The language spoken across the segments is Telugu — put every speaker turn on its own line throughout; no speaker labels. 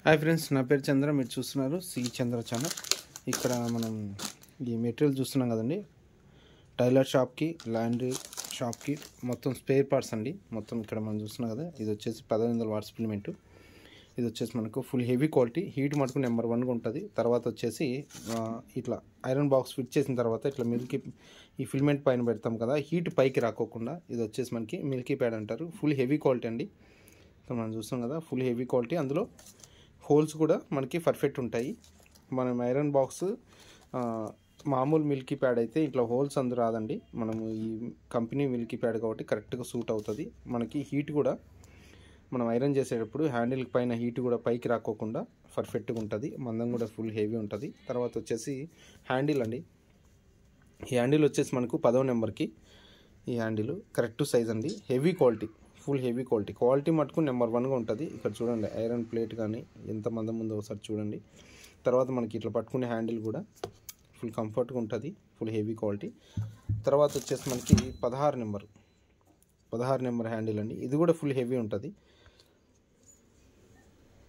హాయ్ ఫ్రెండ్స్, నా పేరు చంద్ర. మీరు చూస్తున్నారు సి చంద్ర ఛానల్. ఇక్కడ మనం ఈ మెటీరియల్ చూస్తున్నాం కదండి. టైలర్ షాప్కి, లాండ్రీ షాప్కి మొత్తం స్పేర్ పార్ట్స్ అండి. మొత్తం ఇక్కడ మనం చూస్తున్నాం కదా, ఇది వచ్చేసి 1500 వాట్స్ ఫిల్మెంట్. ఇది వచ్చేసి మనకు ఫుల్ హెవీ క్వాలిటీ, హీట్ మటుకు నెంబర్ 1గా ఉంటుంది. తర్వాత వచ్చేసి ఇట్లా ఐరన్ బాక్స్ ఫిట్ చేసిన తర్వాత ఇట్లా మిల్కీ ఈ ఫిల్మెంట్ పైన పెడతాం కదా, హీట్ పైకి రాకోకుండా ఇది వచ్చేసి మనకి మిల్కీ ప్యాడ్ అంటారు. ఫుల్ హెవీ క్వాలిటీ అండి. మనం చూస్తాం కదా, ఫుల్ హెవీ క్వాలిటీ. అందులో హోల్స్ కూడా మనకి పర్ఫెక్ట్ ఉంటాయి. మనం ఐరన్ బాక్స్ మామూలు మిల్కీ ప్యాడ్ అయితే ఇట్లా హోల్స్ అందు రాదండి. మనము ఈ కంపెనీ మిల్కీ ప్యాడ్ కాబట్టి కరెక్ట్గా సూట్ అవుతుంది. మనకి హీట్ కూడా మనం ఐరన్ చేసేటప్పుడు హ్యాండిల్ పైన హీట్ కూడా పైకి రాకోకుండా పర్ఫెక్ట్గా ఉంటుంది. మందం కూడా ఫుల్ హెవీ ఉంటుంది. తర్వాత వచ్చేసి హ్యాండిల్ అండి. ఈ హ్యాండిల్ వచ్చేసి మనకు 10వ నెంబర్కి ఈ హ్యాండిల్ కరెక్ట్ సైజ్ అండి. Heavy quality, full heavy quality మటుకు నెంబర్ 1గా ఉంటుంది. ఇక్కడ చూడండి, ఐరన్ ప్లేట్ కానీ ఎంత మందం ఉందో ఒకసారి చూడండి. తర్వాత మనకి ఇట్లా పట్టుకునే హ్యాండిల్ కూడా ఫుల్ కంఫర్ట్గా ఉంటుంది, ఫుల్ హెవీ క్వాలిటీ. తర్వాత వచ్చేసి మనకి 16 నెంబర్ హ్యాండిల్ అండి. ఇది కూడా ఫుల్ హెవీ ఉంటుంది.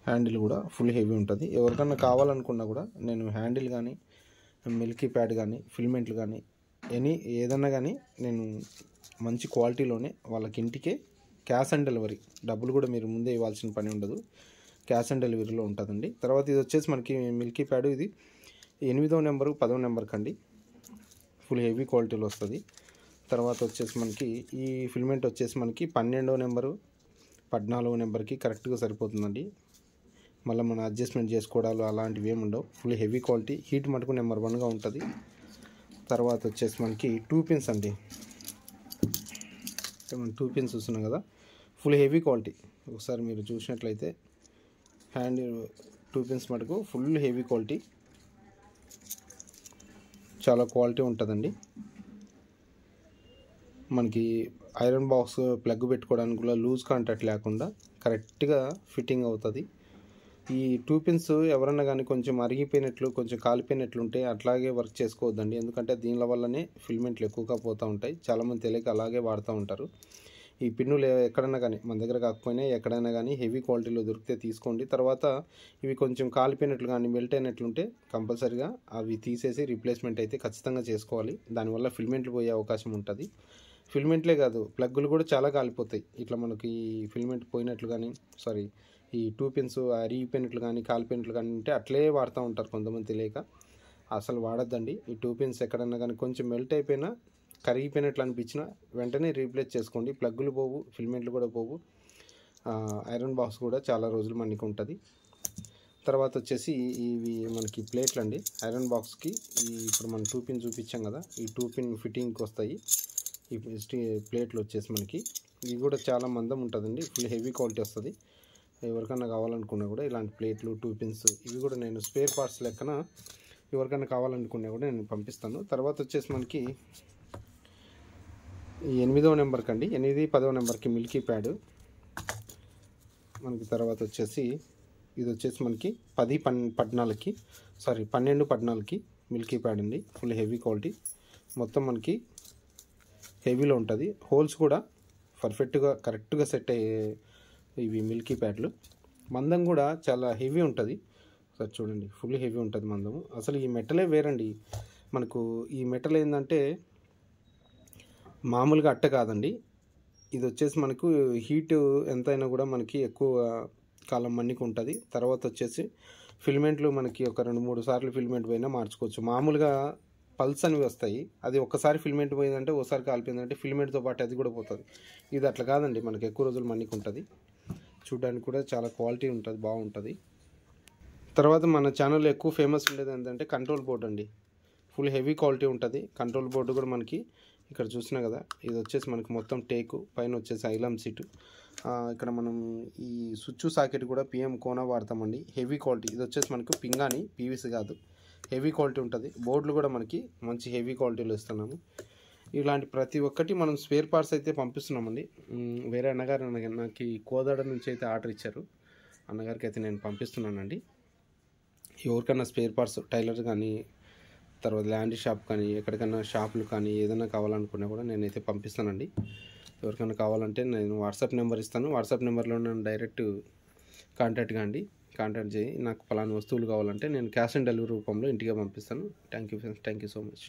హ్యాండిల్ కూడా ఫుల్ హెవీ ఉంటుంది. ఎవరికన్నా కావాలనుకున్నా కూడా నేను హ్యాండిల్ కానీ, మిల్కీ ప్యాడ్ కానీ, ఫిల్మెంట్లు కానీ ఏదన్నా కానీ నేను మంచి క్వాలిటీలోనే వాళ్ళకి ఇంటికే క్యాష్ ఆన్ డెలివరీ, డబ్బులు కూడా మీరు ముందే ఇవ్వాల్సిన పని ఉండదు. క్యాష్ ఆన్ డెలివరీలో ఉంటుందండి. తర్వాత ఇది వచ్చేసి మనకి మిల్కీ ప్యాడ్, ఇది 8వ నెంబరు 10వ నెంబర్కి అండి. ఫుల్ హెవీ క్వాలిటీలో వస్తుంది. తర్వాత వచ్చేసి మనకి ఈ ఫిల్మెంట్ వచ్చేసి మనకి 12వ నెంబరు 14వ నెంబర్కి కరెక్ట్గా సరిపోతుందండి. మళ్ళీ మనం అడ్జస్ట్మెంట్ చేసుకోవడాలు అలాంటివి ఏమి ఉండవు. ఫుల్ హెవీ క్వాలిటీ, హీట్ మటుకు నెంబర్ 1గా ఉంటుంది. తర్వాత వచ్చేసి మనకి 2 పిన్స్ అండి. మనం 2 పిన్స్ చూస్తున్నాం కదా, ఫుల్ హెవీ క్వాలిటీ. ఒకసారి మీరు చూసినట్లయితే హ్యాండిల్ 2 పిన్స్ మటుకు ఫుల్ హెవీ క్వాలిటీ, చాలా క్వాలిటీ ఉంటుందండి. మనకి ఐరన్ బాక్స్ ప్లగ్ పెట్టుకోవడానికి కూడా లూజ్ కాంటాక్ట్ లేకుండా కరెక్ట్గా ఫిట్టింగ్ అవుతుంది. ఈ 2 పిన్స్ ఎవరన్నా కానీ కొంచెం అరిగిపోయినట్లు, కొంచెం కాలిపోయినట్లుంటే అట్లాగే వర్క్ చేసుకోవద్దండి. ఎందుకంటే దీనిల వల్లనే ఫిల్మెంట్లు ఎక్కువగా పోతూ ఉంటాయి. చాలామంది తెలియక అలాగే వాడుతూ ఉంటారు. ఈ పిన్నులు ఎక్కడైనా కానీ మన దగ్గర కాకపోయినా ఎక్కడైనా కానీ హెవీ క్వాలిటీలో దొరికితే తీసుకోండి. తర్వాత ఇవి కొంచెం కాలిపోయినట్లు కానీ మెల్ట్ అయినట్లుంటే కంపల్సరీగా అవి తీసేసి రీప్లేస్మెంట్ అయితే ఖచ్చితంగా చేసుకోవాలి. దానివల్ల ఫిల్మెంట్లు పోయే అవకాశం ఉంటుంది. ఫిల్మెంట్లే కాదు, ప్లగ్గులు కూడా చాలా కాలిపోతాయి. ఇట్లా మనకి ఫిల్మెంట్ పోయినట్లు కానీ, ఈ 2 పిన్స్ అరిగిపోయినట్లు కానీ కాలిపోయినట్లు కానీ ఉంటే అట్లే వాడుతూ ఉంటారు కొంతమంది తెలియక. అసలు వాడద్దండి. ఈ 2 పిన్స్ ఎక్కడన్నా కానీ కొంచెం మెల్ట్ అయిపోయినా, కరిగిపోయినట్లు అనిపించినా వెంటనే రీప్లేస్ చేసుకోండి. ప్లగ్గులు పోవు, ఫిల్మెంట్లు కూడా పోవు. ఐరన్ బాక్స్ కూడా చాలా రోజులు మనకి ఉంటుంది. తర్వాత వచ్చేసి ఇవి మనకి ప్లేట్లు అండి. ఐరన్ బాక్స్కి ఇప్పుడు మనం 2 పిన్ చూపించాం కదా, ఈ 2 పిన్ ఫిట్టింగ్కి వస్తాయి ఈ ప్లేట్లు వచ్చేసి మనకి. ఇవి కూడా చాలా మందం ఉంటుందండి, ఫుల్ హెవీ క్వాలిటీ వస్తుంది. ఎవరికైనా కావాలనుకున్నా కూడా ఇలాంటి ప్లేట్లు 2 పిన్స్ ఇవి కూడా నేను స్పేర్ పార్ట్స్ లెక్కన ఎవరికైనా కావాలనుకున్నా కూడా నేను పంపిస్తాను. తర్వాత వచ్చేసి మనకి 8వ నెంబర్కి అండి, 8, 10వ నెంబర్కి మిల్కీ ప్యాడ్ మనకి. తర్వాత వచ్చేసి ఇది వచ్చేసి మనకి 12, 14కి మిల్కీ ప్యాడ్ అండి. ఫుల్ హెవీ క్వాలిటీ, మొత్తం మనకి హెవీలో ఉంటుంది. హోల్స్ కూడా పర్ఫెక్ట్గా కరెక్ట్గా సెట్ అయ్యే ఇవి మిల్కీ ప్యాడ్లు. మందం కూడా చాలా హెవీ ఉంటుంది. సార్ చూడండి, ఫుల్ హెవీ ఉంటుంది మందము. అసలు ఈ మెటలే వేరండి. మనకు ఈ మెటల్ ఏంటంటే మామూలుగా అట్ట కాదండి. ఇది వచ్చేసి మనకు హీట్ ఎంతైనా కూడా మనకి ఎక్కువ కాలం మన్నిక ఉంటుంది. తర్వాత వచ్చేసి ఫిల్మెంట్లు మనకి ఒక 2-3 సార్లు ఫిల్మెంట్ పోయినా మార్చుకోవచ్చు. మామూలుగా పల్స్ అనేవి వస్తాయి. అది ఒక్కసారి ఫిల్మెంట్ పోయిందంటే, ఒకసారి కాలిపోయిందంటే ఫిల్మెంట్తో పాటు అది కూడా పోతుంది. ఇది అట్లా కాదండి, మనకి ఎక్కువ రోజులు మన్నిక ఉంటుంది. చూడడానికి కూడా చాలా క్వాలిటీ ఉంటుంది, బాగుంటుంది. తర్వాత మన ఛానల్లో ఎక్కువ ఫేమస్ ఉండేది ఏంటంటే కంట్రోల్ బోర్డు అండి. ఫుల్ హెవీ క్వాలిటీ ఉంటుంది. కంట్రోల్ బోర్డు కూడా మనకి ఇక్కడ చూసినా కదా, ఇది వచ్చేసి మనకి మొత్తం టేకు, పైన వచ్చేసి ఐలామ్ సీటు. ఇక్కడ మనం ఈ స్విచ్ సాకెట్ కూడా పిఎం కోనా వాడతామండి. Heavy quality. ఇది వచ్చేసి మనకు పింగాణి, పీవీసీ కాదు, హెవీ క్వాలిటీ ఉంటుంది. బోర్డులు కూడా మనకి మంచి హెవీ క్వాలిటీలో ఇస్తున్నాము. ఇలాంటి ప్రతి ఒక్కటి మనం స్పేర్ పార్ట్స్ అయితే పంపిస్తున్నామండి. వేరే అన్నగారు నాకు కోదాడ నుంచి అయితే ఆర్డర్ ఇచ్చారు. అన్నగారికి అయితే నేను పంపిస్తున్నానండి. ఎవరికైనా స్పేర్ పార్ట్స్ టైలర్ కానీ, తర్వాత ల్యాండ్ షాప్ కానీ, ఎక్కడికైనా షాపులు కానీ ఏదైనా కావాలనుకున్నా కూడా నేనైతే పంపిస్తానండి. ఎవరికైనా కావాలంటే నేను వాట్సాప్ నెంబర్ ఇస్తాను. వాట్సాప్ నెంబర్లో నన్ను డైరెక్ట్ కాంటాక్ట్ కాండి. కాంటాక్ట్ చేయి, నాకు పలానా వస్తువులు కావాలంటే నేను క్యాష్ ఆన్ డెలివరీ రూపంలో ఇంటికే పంపిస్తాను. Thank you friends, thank you so much.